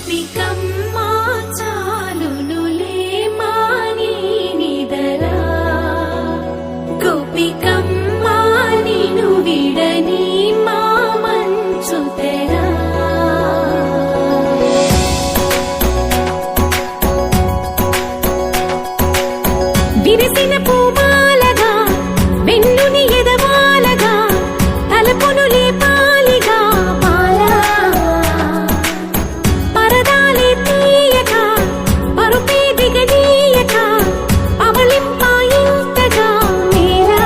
గోపికమ్మా చాలునులే మాని నిదరా గోపికమ్మా నిను విడని మా మంచు తెరా విరిసిన పూమాలగా వెన్నుని ఎదవాలగా తలపును లేపాలిగా బాలా పరదాలే తీయక పరుపే దిగనీయక అవలింపాయింతగా మేరా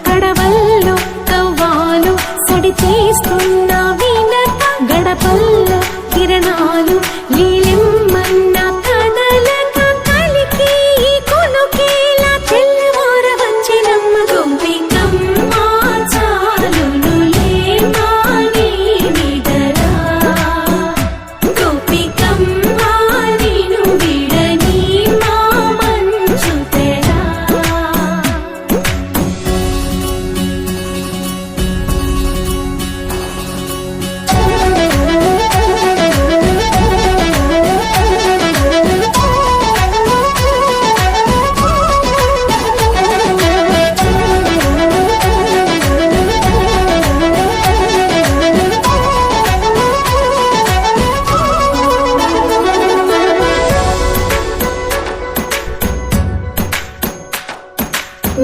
కడవల్లో కవ్వాలు సడి చేస్తున్న వినత గడపల్లో కిరణాలు లీలెమ్మన్న కదలక కలికి కొనుకేలా తెల్లవార వచ్చినమ్మ గోపికమ్మా చాలునులే మాని నిదరా గోపికమ్మా నిను విడని మా మంచు తెరా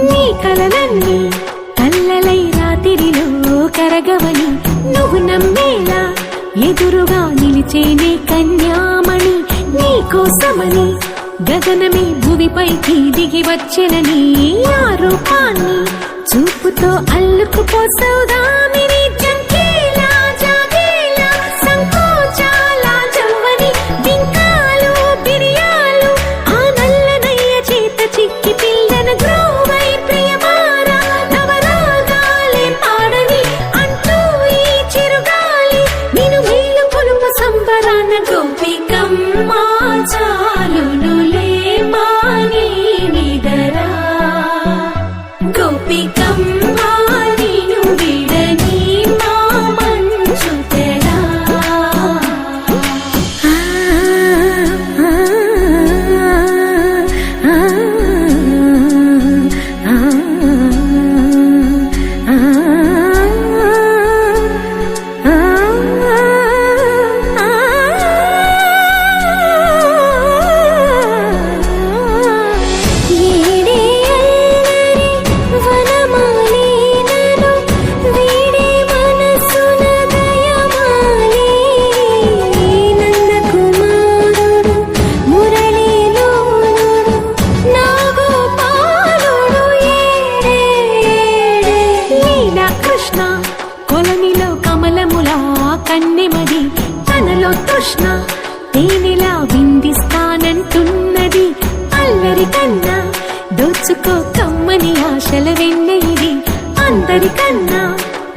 నీ కలలన్నీ కల్లలై రాత్రిలో కరగవని నువ్వు నమ్మేలా ఎదురుగా నిలిచేనే కన్యామణి నీ కోసమని గగనమే భూమిపైకి దిగి వచ్చెనని ఆ రూపాన్ని చూపుతో అల్లుకుపోసౌదామిని జంకేలా జాగేలా సంకోచాల జవ్వని బింకాలు బిరియాలు ఆ నల్లనయ్య చేత చిక్కి పిల్లన గ్రోవై ప్రియమారా నవరాగాలే పాడని అంటూ ఈ చిరుగాలి నిన్ను మేలు కొలుపు సంబరాన గోపికమ్మా చాలునులే మాని నిదరా గోపికమ్మా నిను విడని మా మంచు తెరా ఏడే అల్లరి వనమాలినను వీడే మనసున దయమాలి నందకుమారుడు మురళీలోనుడు నాగోపాలుడు ఏడే లీలా కృష్ణ కొలనిలో కమలములా కన్నెమది తనలో తృష్ణ తేనెలా విందిస్తానంటున్నది అల్లరి కన్నా దోచుకో కమ్మని ఆశల వెన్నెయిది అందరికన్నా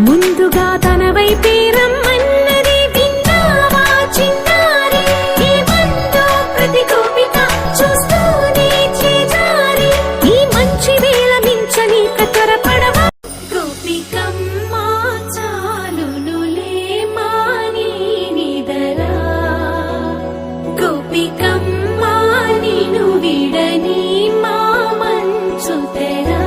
ముందుగా తన వైపే రమ్మన్నది విన్నావా చిన్నారి ఏమందో ప్రతి గోపిక చూస్తూనే చేజారి ఈ మంచి వేళ మించనీక త్వరపడవా గోపికమ్మా చాలునులే మాని నిదరా గోపికమ్మా నిను విడని మా మంచు తెరా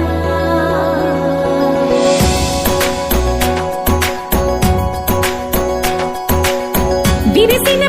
విరిసిన